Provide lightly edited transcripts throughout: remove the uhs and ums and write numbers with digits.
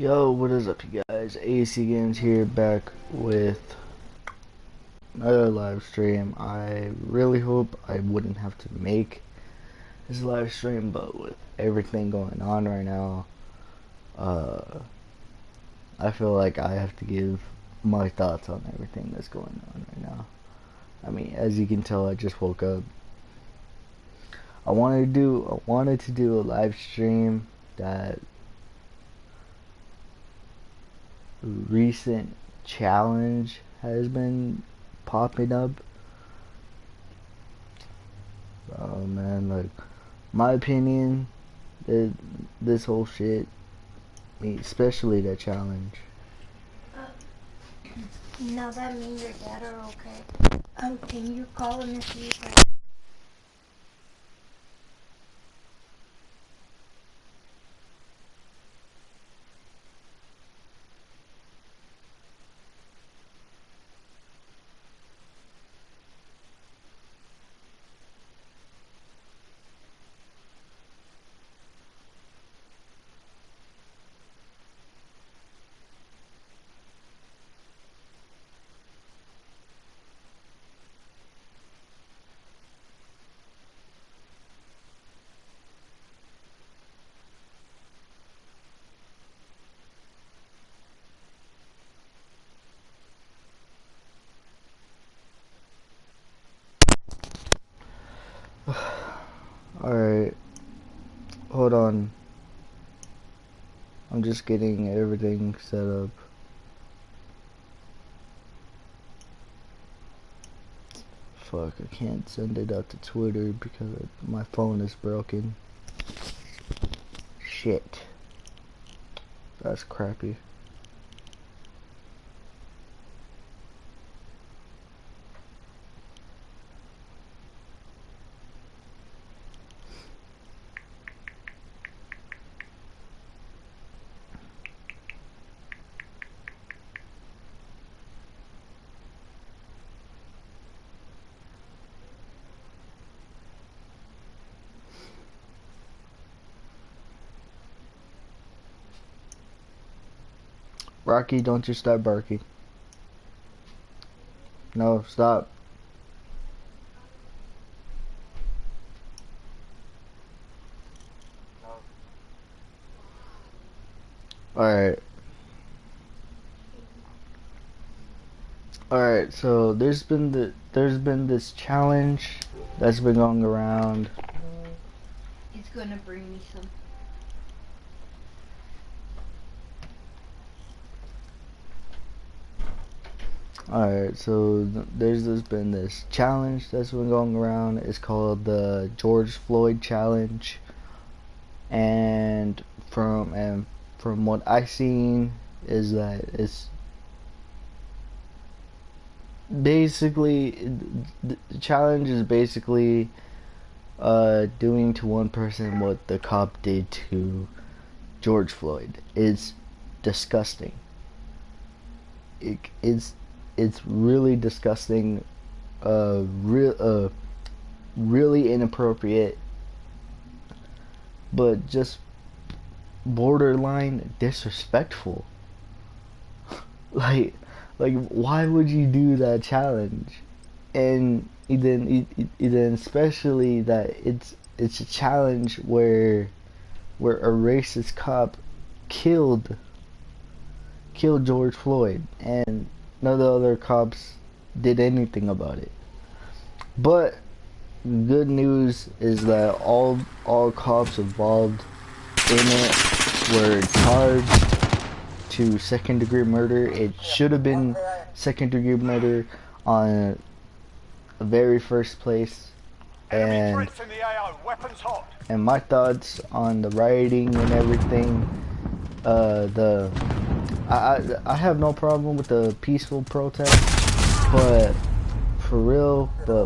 Yo, what is up, you guys? AC Games here, back with another live stream. I really hope I wouldn't have to make this live stream, but with everything going on right now, I feel like I have to give my thoughts on everything that's going on right now. I mean, as you can tell, I just woke up. I wanted to do a live stream that recent challenge has been popping up. Oh man, like, my opinion, this whole shit, especially that challenge. Now that me and your dad are okay. Can you call him and see if I... Alright, hold on. I'm just getting everything set up. Fuck, I can't send it out to Twitter because my phone is broken. Shit. That's crappy. Rocky, don't you start barking. No, stop. Alright. Alright, so there's been this challenge that's been going around. It's gonna bring me some. Alright, so there's been this challenge that's been going around. It's called the George Floyd challenge, and from what I've seen is that it's basically, the challenge is basically doing to one person what the cop did to George Floyd. It's disgusting. It's really disgusting, really inappropriate, but just borderline disrespectful. like why would you do that challenge? And then especially that it's a challenge where a racist cop killed George Floyd, and none of the other cops did anything about it. But good news is that all cops involved in it were charged to second-degree murder. It should have been second-degree murder on the very first place. And my thoughts on the rioting and everything, I have no problem with the peaceful protest, but for real, but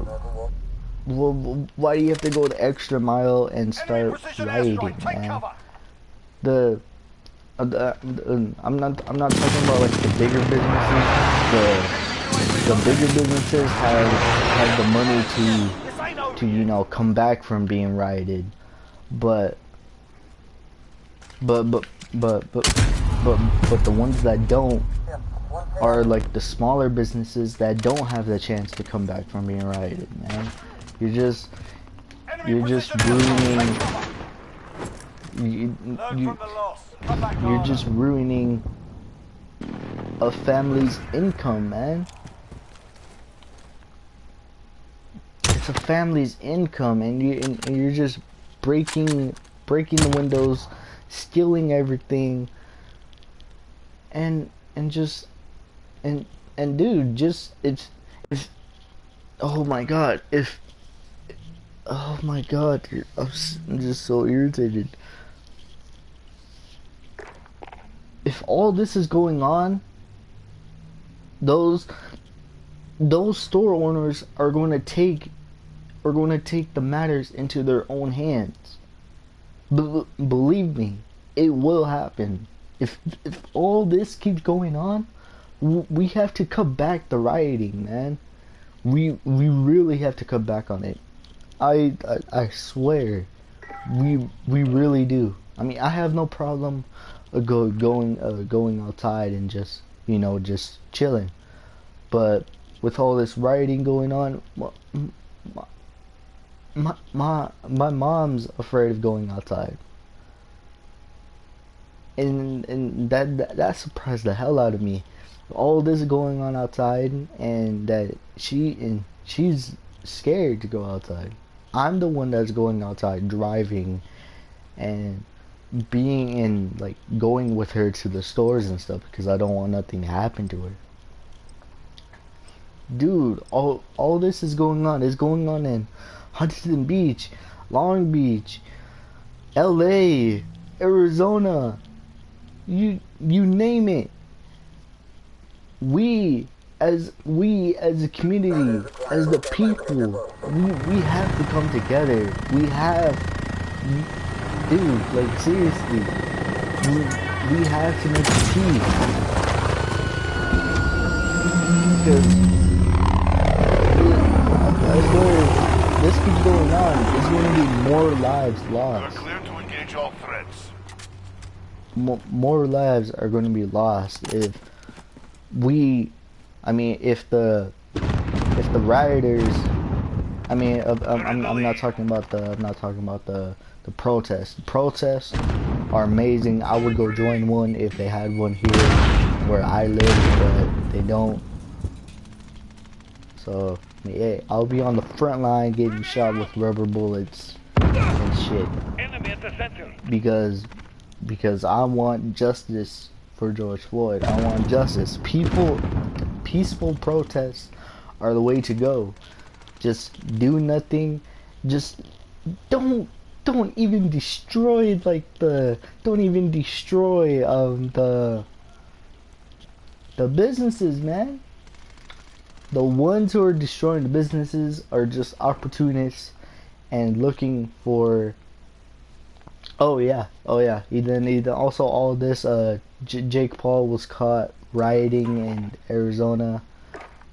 why do you have to go the extra mile and start rioting, man? I'm not talking about like the bigger businesses. The bigger businesses have the money to you know, come back from being rioted, but but but but the ones that don't are like the smaller businesses that don't have the chance to come back from being rioted, man. You're just ruining you're just ruining a family's income, man. It's a family's income, and you're just breaking the windows, stealing everything, and just and dude, just it's oh my god, if oh my god, I'm just so irritated. If all this is going on, those store owners are going to take the matters into their own hands. Believe me, it will happen. If all this keeps going on, we have to cut back the rioting, man. We really have to cut back on it. I swear, we really do. I mean, I have no problem going outside and just, you know, just chilling. But with all this rioting going on, my mom's afraid of going outside, and that surprised the hell out of me. All this going on outside, and that she's scared to go outside. I'm the one that's going outside, driving, and being in, like, going with her to the stores and stuff, because I don't want nothing to happen to her. Dude, all this is going on. It's going on in Huntington Beach, Long Beach, LA, Arizona, you name it. We as a community, as the people, we have to come together. We have, dude, like, seriously, we have to make peace, because I swear, this keeps going on, there's going to be more lives lost. Clear to engage all threats. More lives are going to be lost if if the rioters, I'm not talking about the protests. The protests are amazing. I would go join one if they had one here where I live, but they don't. So yeah, I'll be on the front line getting shot with rubber bullets and shit. Enemy at the center. Because I want justice for George Floyd. I want justice. Peaceful protests are the way to go. Just do nothing. Just don't even destroy, like, don't even destroy the businesses, man. The ones who are destroying the businesses are just opportunists and looking for. Oh yeah. Then also all this. Jake Paul was caught rioting in Arizona,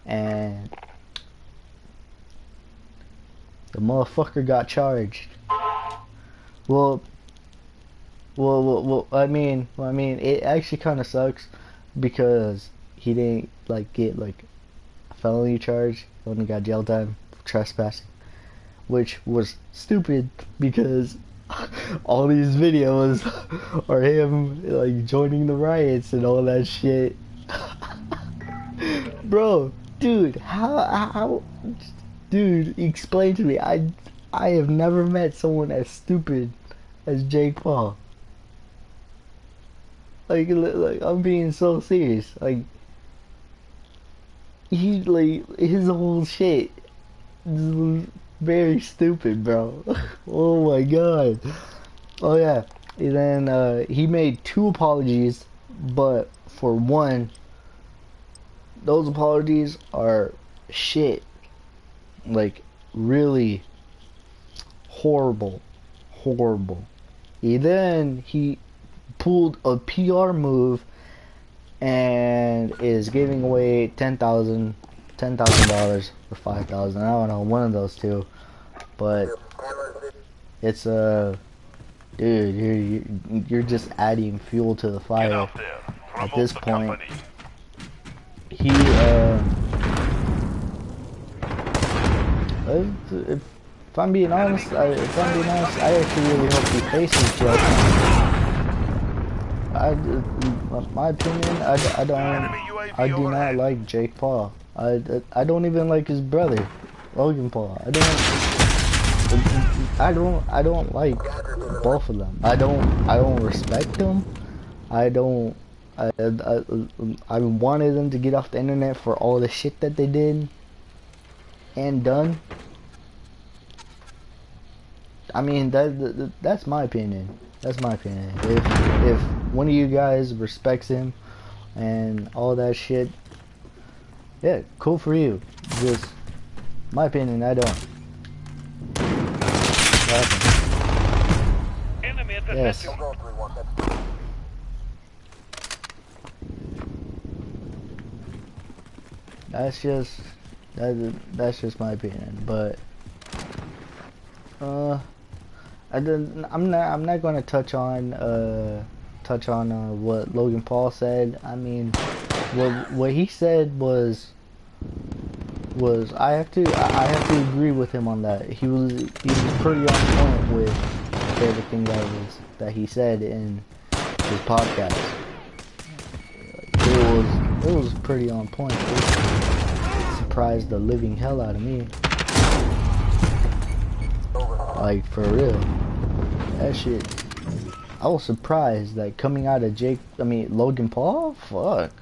and the motherfucker got charged. Well. I mean, it actually kind of sucks because he didn't, like, get, like, a felony charge. He only got jail time for trespassing, which was stupid because all these videos are him, like, joining the riots and all that shit. Bro, dude, how, dude, explain to me. I have never met someone as stupid as Jake Paul. Like, I'm being so serious. Like, he, like, his whole shit is very stupid, bro. Oh my god. Oh yeah. And then he made 2 apologies, but for one, those apologies are shit. Like, really horrible. And then he pulled a PR move and is giving away $10,000 or $5,000. I don't know, one of those two. But it's dude, Dude, you're just adding fuel to the Get fire. out there. At Promote this the point, company. he if I'm being honest, I actually really hope he faces Jack. My opinion, I do not like Jake Paul. I don't even like his brother, Logan Paul. I don't like both of them. I don't respect them. I wanted them to get off the internet for all the shit that they did and done. I mean, that's my opinion. That's my opinion. If one of you guys respects him and all that shit, yeah, cool for you. Just my opinion, I don't. What happened? Enemy at the Yes. center. That's just my opinion, but I'm not going to touch on what Logan Paul said. I mean, what he said was I have to agree with him on that. He was pretty on point with everything that he said in his podcast. It was pretty on point. It surprised the living hell out of me. Like, for real. That shit. I was surprised that coming out of Logan Paul? Fuck.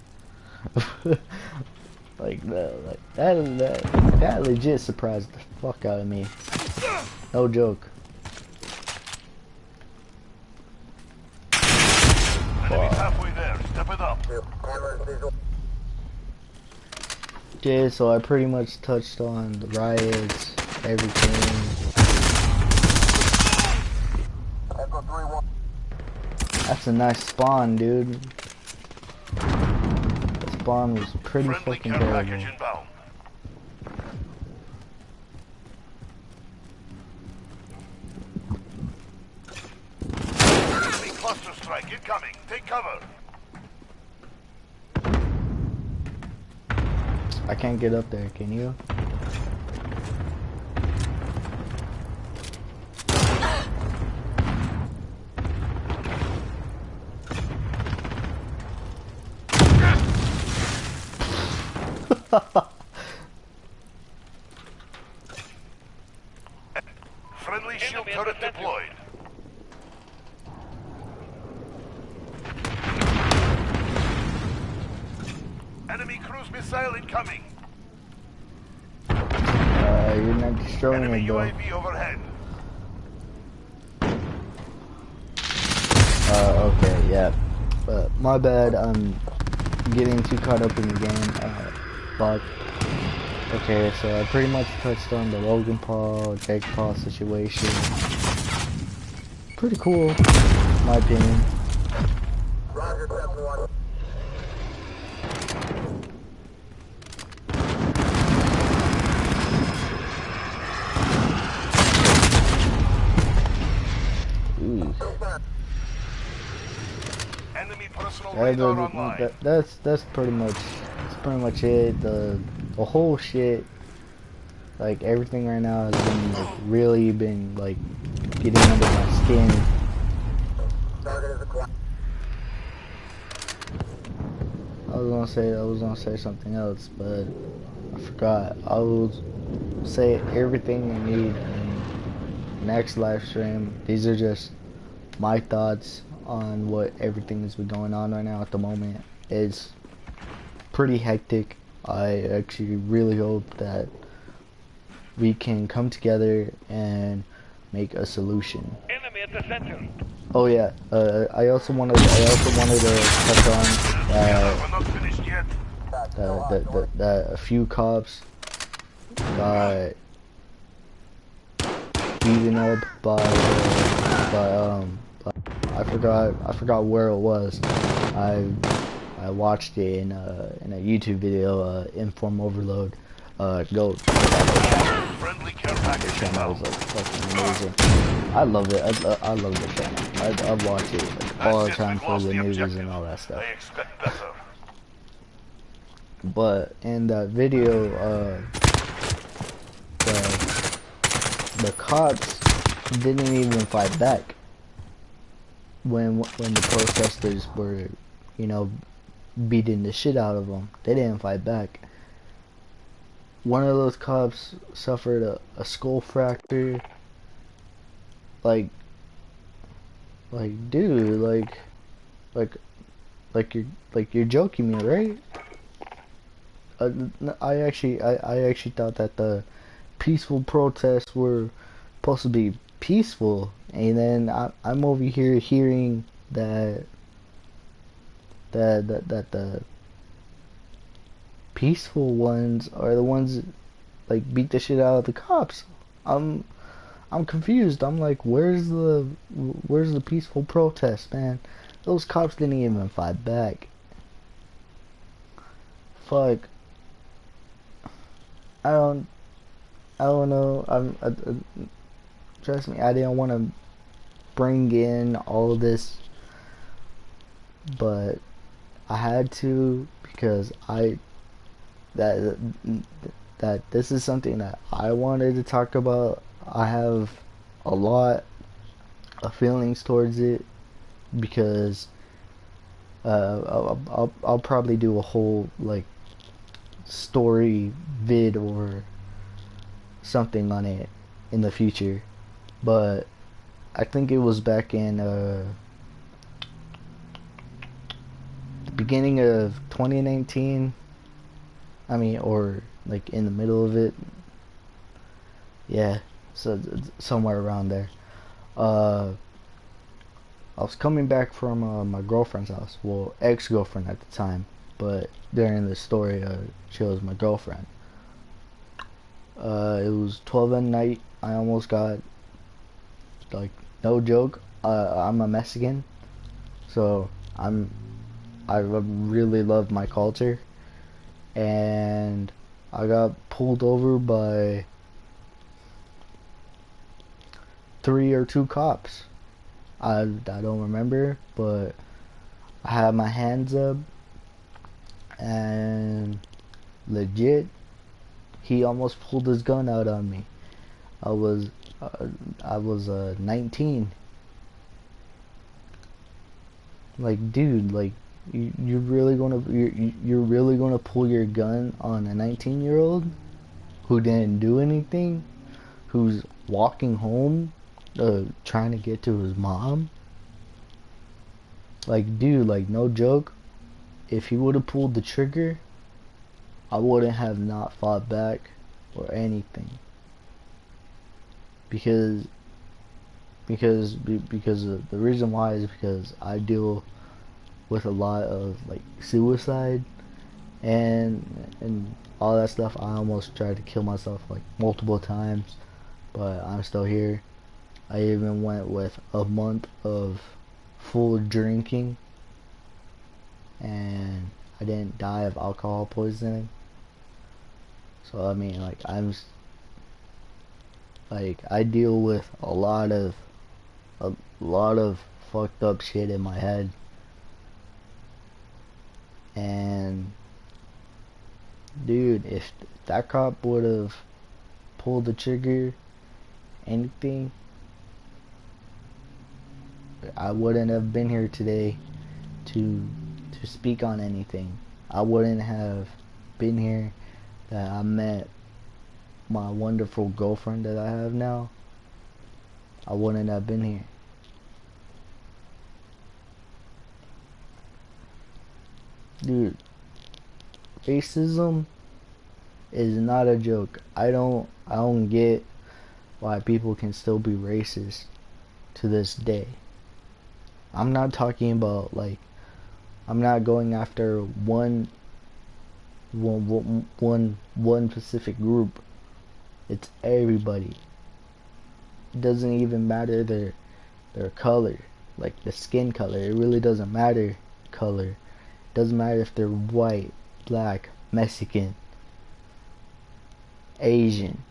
that legit surprised the fuck out of me. No joke. Enemy's halfway there. Step it up. Okay, so I pretty much touched on the riots, everything. That's a nice spawn, dude. The spawn was pretty Friendly fucking care terrible. package inbound. Enemy cluster strike incoming. Take cover. I can't get up there, can you? Friendly shield turret deployed. Enemy cruise missile incoming. You're not destroying Enemy it though. UAV overhead. Okay, yeah. My bad, I'm getting too caught up in the game. But, okay, so I pretty much touched on the Logan Paul, Jake Paul situation. Pretty cool, in my opinion. Ooh. Enemy personal radar online. That's pretty much it. The whole shit, like everything right now has been like really been like getting under my skin. I was gonna say something else, but I forgot. I will say everything you need in next live stream. These are just my thoughts on what everything that's been going on right now at the moment. It's pretty hectic. I actually really hope that we can come together and make a solution. Enemy at the center. Oh yeah, I also wanted to touch on We're not finished yet. that a few cops got beaten up by I forgot where it was. I watched it in a YouTube video, Inform Overload. Go check that out. Friendly care The package channel is inbound. like fucking amazing. I love it. I love the channel. I watch it like, all the That's it, time we've for lost the the news objective. and all that stuff. I expect better. But in that video, the cops didn't even fight back when the protesters were, you know, beating the shit out of them. They didn't fight back. One of those cops suffered a skull fracture. Like, dude, you're joking me, right? I actually thought that the peaceful protests were supposed to be peaceful, and then I'm over here hearing that the peaceful ones are the ones that, like, beat the shit out of the cops. I'm confused. I'm like, where's the peaceful protest, man? Those cops didn't even fight back. Fuck. I don't know. Trust me, I didn't want to bring in all of this, but I had to, because that this is something that I wanted to talk about. I have a lot of feelings towards it, because I'll probably do a whole like story vid or something on it in the future. But I think it was back in the beginning of 2019. I mean, or like in the middle of it. Yeah, so somewhere around there. I was coming back from my girlfriend's house. Well, ex-girlfriend at the time, but during the story, she was my girlfriend. It was 12 at night. I almost got, like, no joke. I'm a Mexican, so I really love my culture, and I got pulled over by 3 or 2 cops. I don't remember, but I had my hands up, and legit, he almost pulled his gun out on me. I was 19. Like, dude, like, you're really gonna pull your gun on a 19-year-old who didn't do anything, who's walking home, trying to get to his mom? Like, dude, like, no joke, if he would have pulled the trigger, I wouldn't have not fought back or anything, because the reason why is because I deal with a lot of like suicide and all that stuff. I almost tried to kill myself like multiple times, but I'm still here. I even went with a month of full drinking, and I didn't die of alcohol poisoning. So I mean, like, I deal with a lot of fucked up shit in my head, and dude, if that cop would have pulled the trigger, anything, I wouldn't have been here today to speak on anything. I wouldn't have been here, that I met my wonderful girlfriend that I have now. I wouldn't have been here. Dude, racism is not a joke. I don't get why people can still be racist to this day. I'm not talking about, like, I'm not going after one specific group. It's everybody. It doesn't even matter their color, like the skin color. It really doesn't matter color. It doesn't matter if they're white, black, Mexican, Asian.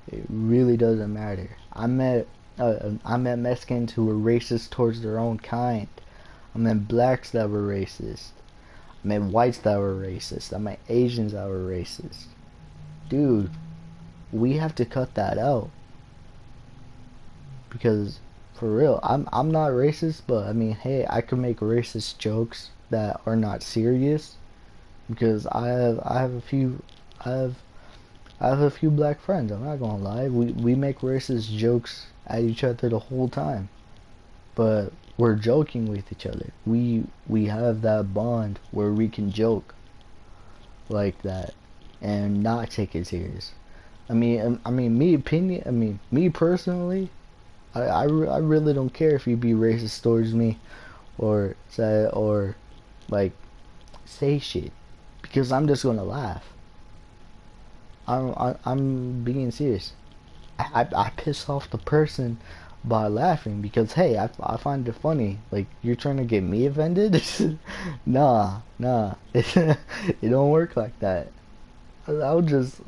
It really doesn't matter. I met Mexicans who were racist towards their own kind. I met blacks that were racist. I met whites that were racist. I met Asians that were racist. Dude, we have to cut that out. Because for real, I'm not racist, but I mean, hey, I can make racist jokes that are not serious because I have a few I have a few black friends. I'm not gonna lie. We make racist jokes at each other the whole time, but we're joking with each other. We have that bond where we can joke like that and not take it serious. Me personally, I really don't care if you be racist towards me or say or like say shit because I'm just gonna laugh. I'm being serious. I piss off the person by laughing because hey, I find it funny. Like you're trying to get me offended? Nah, it don't work like that. I'll just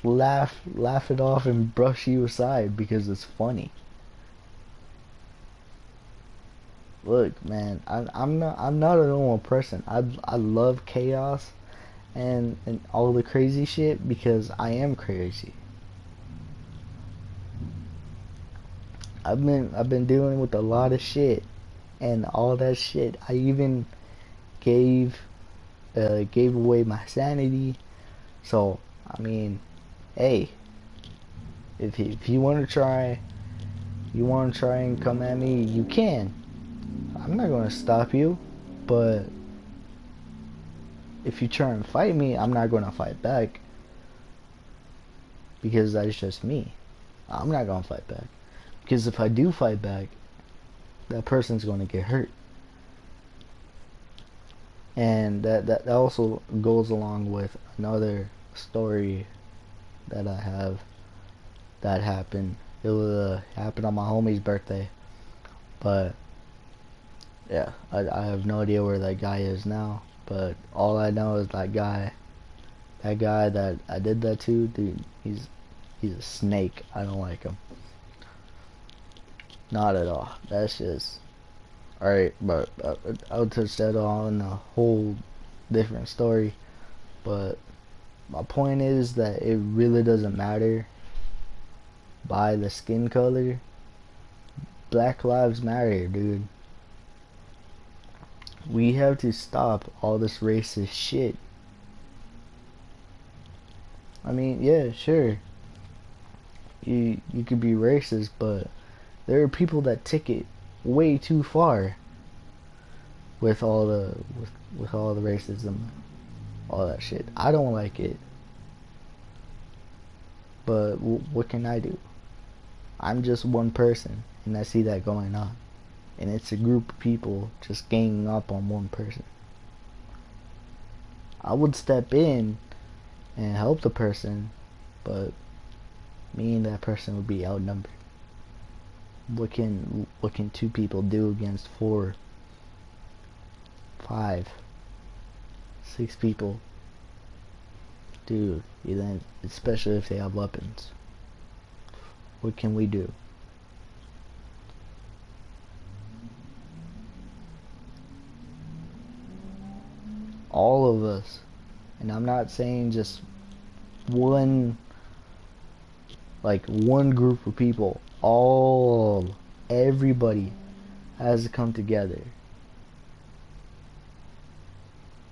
laugh it off and brush you aside because it's funny. Look, man, I'm not a normal person. I love chaos and all the crazy shit because I am crazy. I've been dealing with a lot of shit and all that shit. I even gave gave away my sanity. So I mean, hey, if you want to try and come at me, you can. I'm not gonna stop you, but if you try and fight me, I'm not gonna fight back because that's just me. I'm not gonna fight back because if I do fight back, that person's gonna get hurt, and that also goes along with another story that I have that happened. It was happened on my homie's birthday, but yeah, I have no idea where that guy is now. But all I know is that guy that I did that to, dude, he's a snake. I don't like him. Not at all. That's just alright, but I'll touch that on a whole different story. But my point is that it really doesn't matter by the skin color. Black lives matter, dude. We have to stop all this racist shit. I mean, yeah, sure. You could be racist, but there are people that take it way too far with all the with all the racism, all that shit. I don't like it. But what can I do? I'm just one person and I see that going on. And it's a group of people just ganging up on one person. I would step in and help the person, but me and that person would be outnumbered. What can two people do against 4, 5, 6 people? Dude, especially if they have weapons. What can we do? All of us, and I'm not saying just one group of people, everybody has to come together.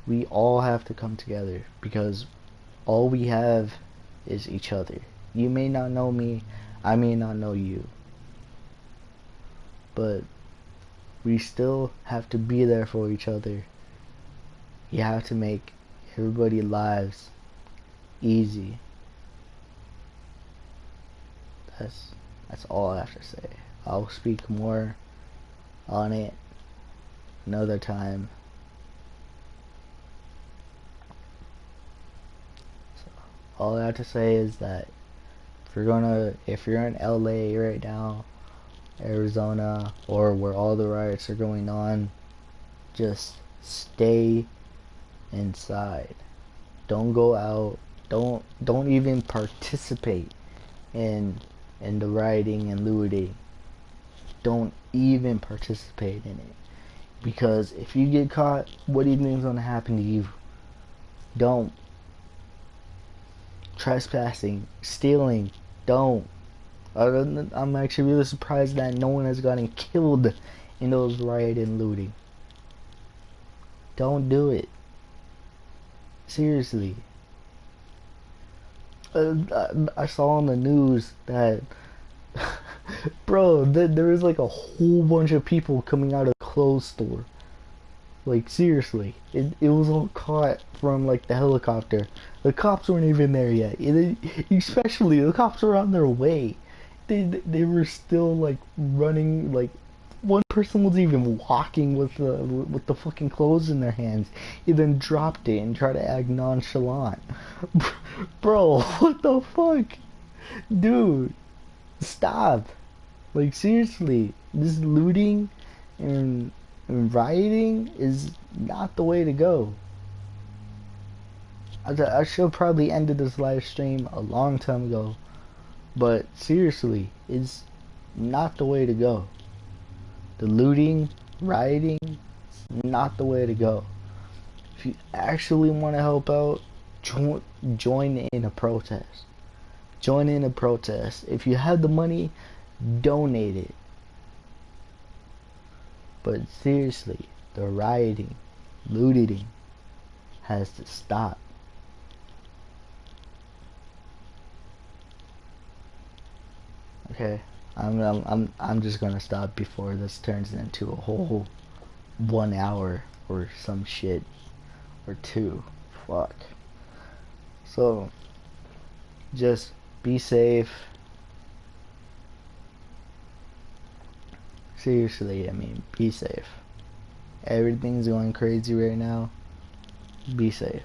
We all have to come together because all we have is each other. You may not know me, I may not know you, but we still have to be there for each other. You have to make everybody's lives easy. That's all I have to say. I'll speak more on it another time. So all I have to say is that if you're in LA right now, Arizona, or where all the riots are going on, just stay inside. Don't go out. Don't even participate and the rioting and looting. Don't even participate in it. Because if you get caught, what do you think is going to happen to you? Don't. Trespassing, stealing, don't. I'm actually really surprised that no one has gotten killed in those riot and looting. Don't do it. Seriously. I saw on the news that bro, there was like a whole bunch of people coming out of the clothes store. Like seriously, it was all caught from like the helicopter. The cops weren't even there yet. Especially the cops were on their way. They were still like running. Like one person was even walking with the fucking clothes in their hands. He then dropped it and tried to act nonchalant. Bro, what the fuck, dude? Stop. Like seriously, this looting and rioting is not the way to go. I should probably ended this live stream a long time ago, but seriously, it's not the way to go. The looting, rioting, is not the way to go. If you actually want to help out, join in a protest. Join in a protest. If you have the money, donate it. But seriously, the rioting, looting has to stop. Okay, I'm just gonna stop before this turns into a whole 1 hour or some shit or two. Fuck. So just be safe. Seriously, I mean, be safe. Everything's going crazy right now. Be safe.